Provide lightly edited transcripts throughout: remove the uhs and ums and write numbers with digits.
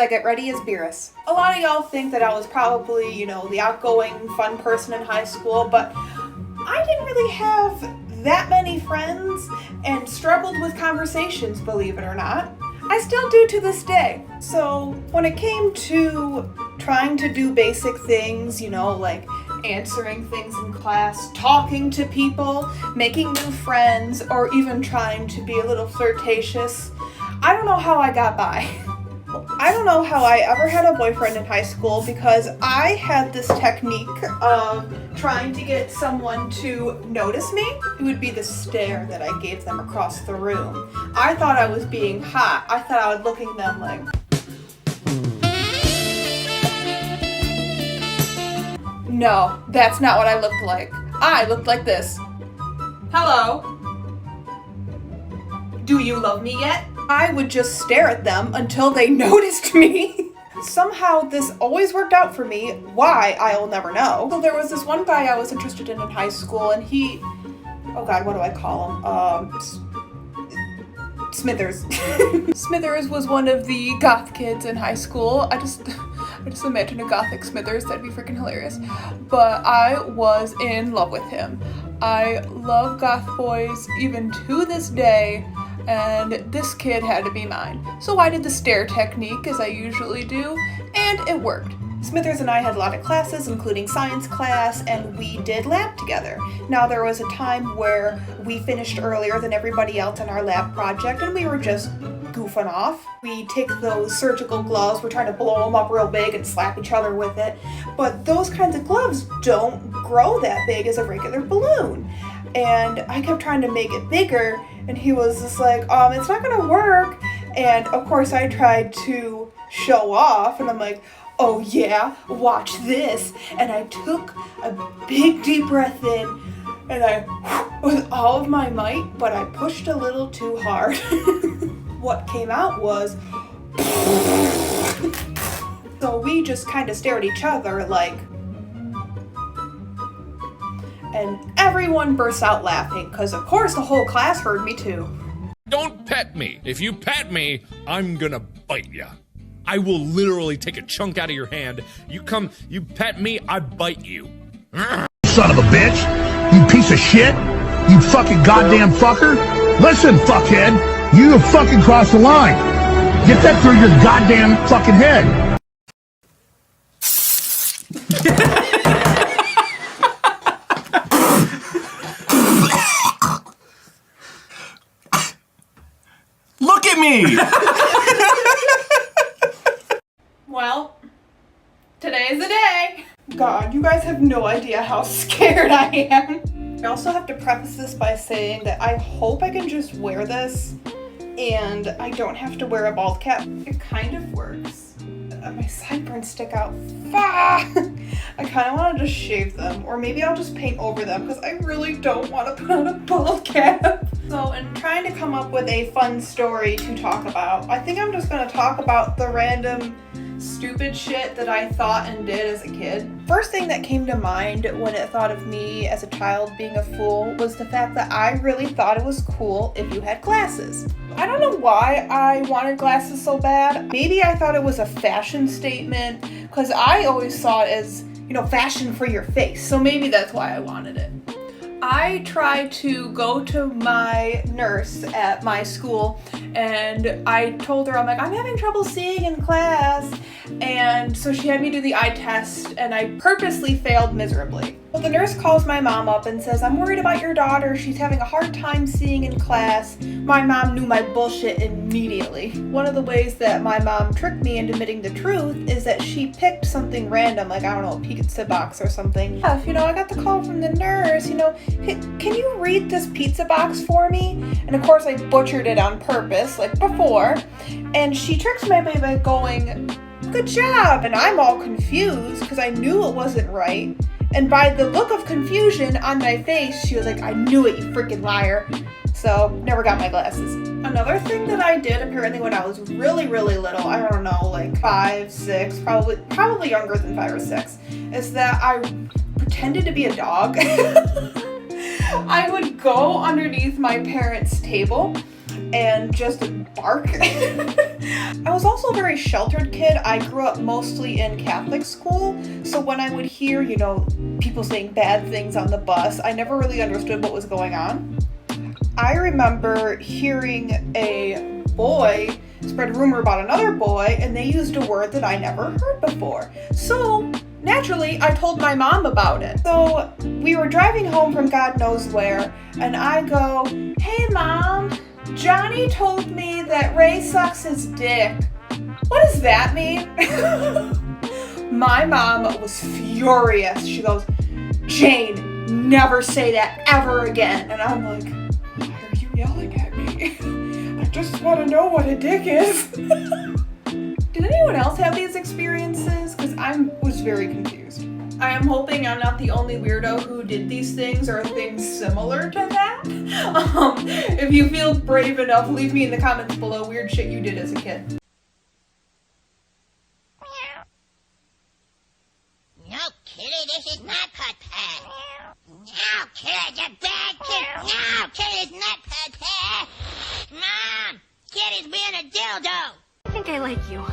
I get ready as Beerus. A lot of y'all think that I was probably, you know, the outgoing, fun person in high school, but I didn't really have that many friends and struggled with conversations, believe it or not. I still do to this day. So when it came to trying to do basic things, you know, like answering things in class, talking to people, making new friends, or even trying to be a little flirtatious, I don't know how I got by. I don't know how I ever had a boyfriend in high school because I had this technique of trying to get someone to notice me. It would be the stare that I gave them across the room. I thought I was being hot. I thought I was looking at them like... No, that's not what I looked like. I looked like this. Hello? Do you love me yet? I would just stare at them until they noticed me. Somehow this always worked out for me. Why, I'll never know. So there was this one guy I was interested in high school, and he... Oh god, what do I call him? Smithers. Smithers was one of the goth kids in high school. I just imagine a gothic Smithers, that'd be freaking hilarious. But I was in love with him. I love goth boys even to this day, and this kid had to be mine. So I did the stare technique as I usually do, and it worked. Smithers and I had a lot of classes, including science class, and we did lab together. Now there was a time where we finished earlier than everybody else in our lab project, and we were just goofing off. We take those surgical gloves, we're trying to blow them up real big and slap each other with it, but those kinds of gloves don't grow that big as a regular balloon. And I kept trying to make it bigger, and he was just like, it's not gonna work. And of course I tried to show off, and I'm like, oh yeah, watch this. And I took a big deep breath in, and I, with all of my might, but I pushed a little too hard. What came out was, so we just kind of stared at each other like, and everyone burst out laughing, because of course the whole class heard me too. Don't pet me. If you pet me, I'm gonna bite ya. I will literally take a chunk out of your hand. You pet me, I bite you. Son of a bitch. You piece of shit. You fucking goddamn fucker. Listen, fuckhead. You have fucking crossed the line. Get that through your goddamn fucking head. Look at me! Well, today's the day. God, you guys have no idea how scared I am. I also have to preface this by saying that I hope I can just wear this and I don't have to wear a bald cap. It kind of works. My sideburns stick out. I kind of want to just shave them, or maybe I'll just paint over them because I really don't want to put on a bald cap. So in trying to come up with a fun story to talk about, I think I'm just going to talk about the random stupid shit that I thought and did as a kid. First thing that came to mind when it thought of me as a child being a fool was the fact that I really thought it was cool if you had glasses. I don't know why I wanted glasses so bad. Maybe I thought it was a fashion statement because I always saw it as, you know, fashion for your face. So maybe that's why I wanted it. I tried to go to my nurse at my school and I told her, I'm like, I'm having trouble seeing in class. And so she had me do the eye test and I purposely failed miserably. Well, the nurse calls my mom up and says, I'm worried about your daughter. She's having a hard time seeing in class. My mom knew my bullshit immediately. One of the ways that my mom tricked me into admitting the truth is that she picked something random, like, I don't know, a pizza box or something. You know, I got the call from the nurse, you know, can you read this pizza box for me? And of course I butchered it on purpose, like before. And she tricks me by going, good job. And I'm all confused because I knew it wasn't right. And by the look of confusion on my face, she was like, I knew it, you freaking liar. So, never got my glasses. Another thing that I did apparently when I was really, really little, I don't know, like 5, 6, probably younger than 5 or 6, is that I pretended to be a dog. I would go underneath my parents' table and just bark. I was also a very sheltered kid. I grew up mostly in Catholic school, so when I would hear, you know, people saying bad things on the bus, I never really understood what was going on. I remember hearing a boy spread a rumor about another boy, and they used a word that I never heard before. So naturally, I told my mom about it. So we were driving home from God knows where, and I go, "Hey Mom, Johnny told me that Ray sucks his dick. What does that mean?" My mom was furious. She goes, "Jane, never say that ever again." And I'm like, "Why are you yelling at me? I just want to know what a dick is." Did anyone else have these experiences? Because I was very confused. I am hoping I'm not the only weirdo who did these things or things similar to that. If you feel brave enough, leave me in the comments below weird shit you did as a kid. No, Kitty, this is not Put Pat. No, Kitty, you're bad kid. No, Kitty's not Put Pat. Mom, Kitty's being a dildo. I think I like you.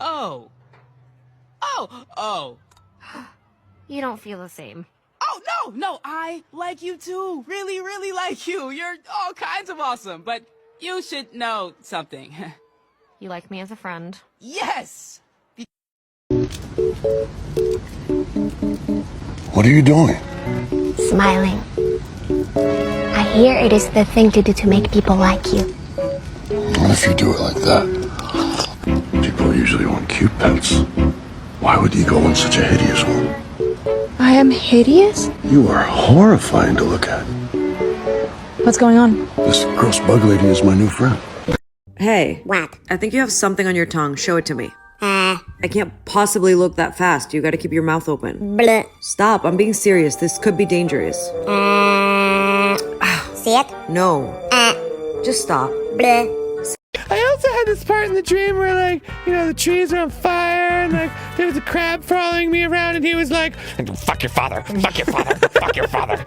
Oh. You don't feel the same. Oh, no, I like you too. Really, really like you. You're all kinds of awesome, but you should know something. You like me as a friend. Yes! What are you doing? Smiling. I hear it is the thing to do to make people like you. What if you do it like that? People usually want cute pets. Why would you go on such a hideous one? I am hideous? You are horrifying to look at. What's going on? This gross bug lady is my new friend. Hey. What? I think you have something on your tongue. Show it to me. I can't possibly look that fast. You gotta keep your mouth open. Bleh. Stop. I'm being serious. This could be dangerous. See it? No. Just stop. Bleh. I also had this part in the dream where, like, you know, the trees are on fire and, like, there was a crab following me around and he was like, "Fuck your father, fuck your father, fuck your father."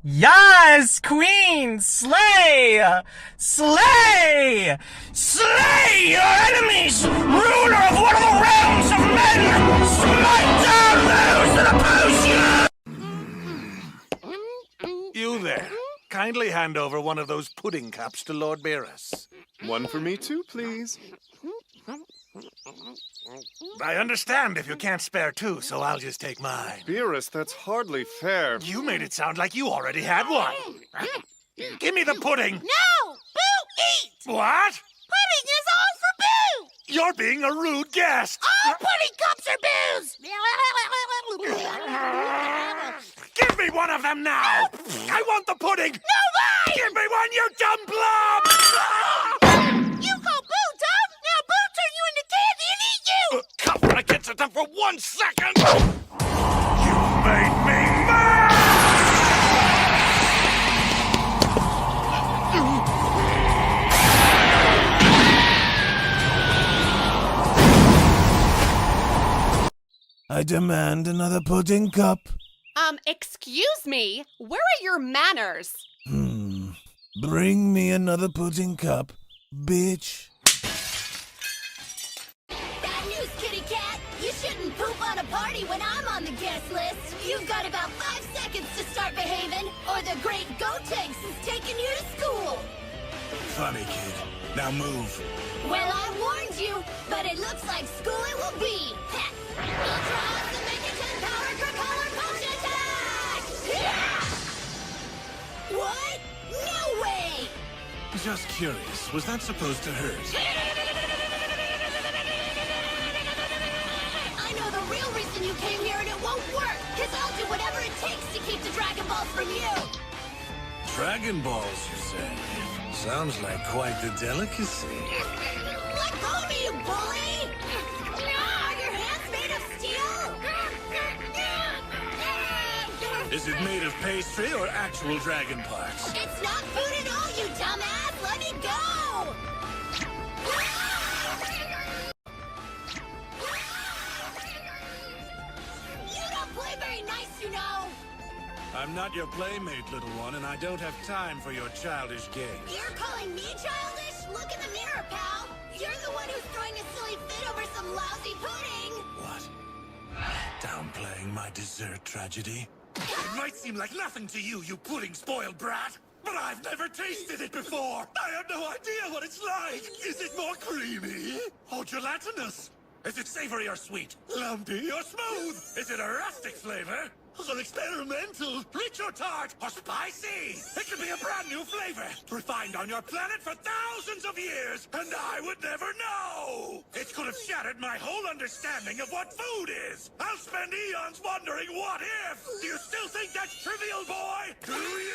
Yes, Queen! Slay! Slay! Slay your enemies! Ruler of one of the realms of men! Smite down those that oppose you! You there. Kindly hand over one of those pudding cups to Lord Beerus. One for me too, please. I understand if you can't spare two, so I'll just take mine. Beerus, that's hardly fair. You made it sound like you already had one. Give me the pudding. No! Boo, eat! What? Pudding is all for Boo! You're being a rude guest. All pudding cups are Boo's! Give me one of them now. I want the pudding. No way! Give me one, you dumb blob. You call Boo dumb? Now Boo turn you into candy and eat you! Come when I get to them for 1 second. You made me mad. I demand another pudding cup. Excuse me? Where are your manners? Bring me another pudding cup, bitch. Bad news, kitty cat! You shouldn't poop on a party when I'm on the guest list! You've got about 5 seconds to start behaving, or the great Gotenks is taking you to school! Funny kid. Now move. Well, I warned you, but it looks like school it will be! Ultra Awesome Megaton Power Color Potion Attack! Yeah! What? No way! Just curious, was that supposed to hurt? I know the real reason you came here and it won't work, because I'll do whatever it takes to keep the Dragon Balls from you! Dragon Balls, you say? Sounds like quite the delicacy. Let go of me, you bully! Are your hands made of steel? Is it made of pastry or actual dragon parts? It's not food at all, you dumbass! Let me go! You don't play very nice, you know! I'm not your playmate, little one, and I don't have time for your childish games. You're calling me childish? Look in the mirror, pal. You're the one who's throwing a silly fit over some lousy pudding. What? Downplaying my dessert tragedy? It might seem like nothing to you, you pudding-spoiled brat, but I've never tasted it before. I have no idea what it's like. Is it more creamy or gelatinous? Is it savory or sweet? Lumpy or smooth? Is it a rustic flavor? Or experimental? Rich or tart? Or spicy? It could be a brand new flavor, refined on your planet for thousands of years, and I would never know! It could have shattered my whole understanding of what food is! I'll spend eons wondering what if! Do you still think that's trivial, boy? Do you?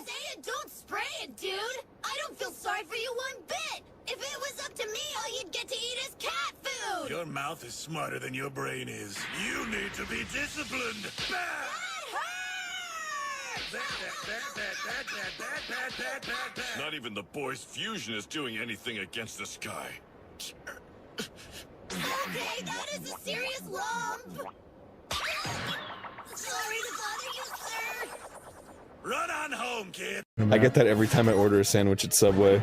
Say it, don't spray it, dude! I don't feel sorry for you one bit! If it was up to me, all you'd get to eat is cat food! Your mouth is smarter than your brain is. You need to be disciplined. Bad! Not even the boy's fusion is doing anything against the sky. Okay, that is a serious lump! Sorry to bother you, sir! Run on home, kid! I get that every time I order a sandwich at Subway.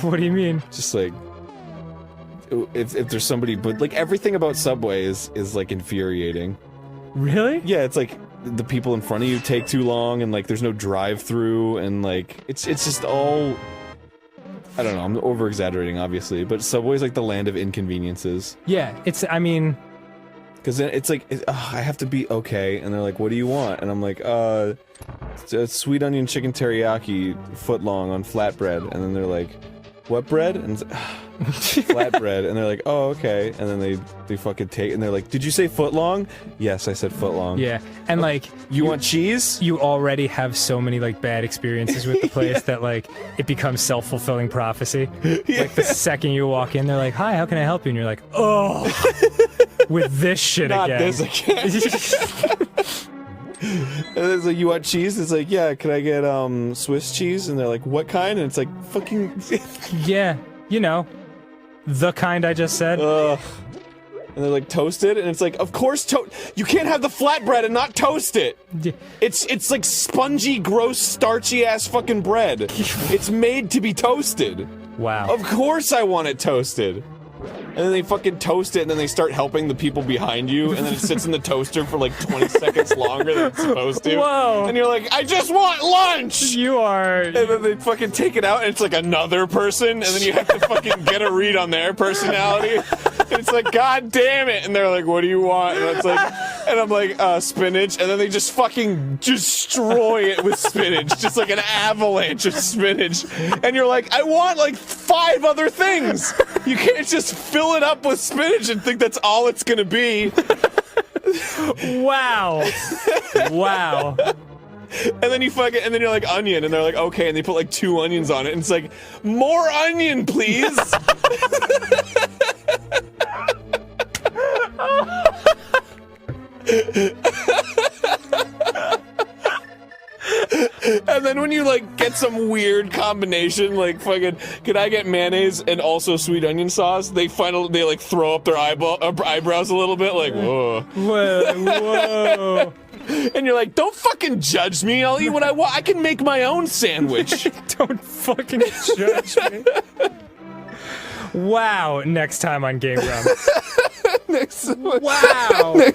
What do you mean? Just like, if there's somebody, but like everything about Subway is like infuriating. Really? Yeah, it's like the people in front of you take too long, and like there's no drive-through, and like it's just all. I don't know. I'm over-exaggerating, obviously, but Subway's like the land of inconveniences. Yeah, I mean, because then it's like I have to be okay, and they're like, "What do you want?" And I'm like, it's a sweet onion chicken teriyaki footlong on flatbread," and then they're like, "What bread?" And it's flatbread, and they're like, "Oh, okay," and then they fucking take, and they're like, "Did you say footlong?" Yes, I said footlong. yeah, and like, You want cheese? you already have so many like bad experiences with the place that like it becomes self-fulfilling prophecy. Like the second you walk in, they're like, "Hi, how can I help you?" And you're like, "Oh, with this shit Not again." this again. And it's like, "You want cheese?" It's like, "Yeah, can I get Swiss cheese?" And they're like, "What kind?" And it's like, fucking Yeah, you know, the kind I just said. Ugh. And they're like, "Toasted?" And it's like, of course you can't have the flatbread and not toast it! It's like spongy, gross, starchy ass fucking bread. It's made to be toasted. Wow. Of course I want it toasted. And then they fucking toast it, and then they start helping the people behind you, and then it sits in the toaster for like 20 seconds longer than it's supposed to. Whoa! And you're like, I just want lunch! You are... And then they fucking take it out, and it's like another person, and then you have to fucking get a read on their personality. And it's like, God damn it! And they're like, what do you want? And it's like, and I'm like, spinach, and then they just fucking destroy it with spinach. Just like an avalanche of spinach. And you're like, I want like 5 other things! You can't just fill it up with spinach and think that's all it's gonna be. Wow. Wow. And then you fucking, and then you're like, onion, and they're like, okay, and they put like 2 onions on it, and it's like, more onion, please! And then when you like get some weird combination, like fucking, could I get mayonnaise and also sweet onion sauce? They like throw up their eyebrows a little bit, like whoa, whoa. And you're like, don't fucking judge me. I'll eat what I want. I can make my own sandwich. Don't fucking judge me. Wow. Next time on Game Grumps. Wow. Next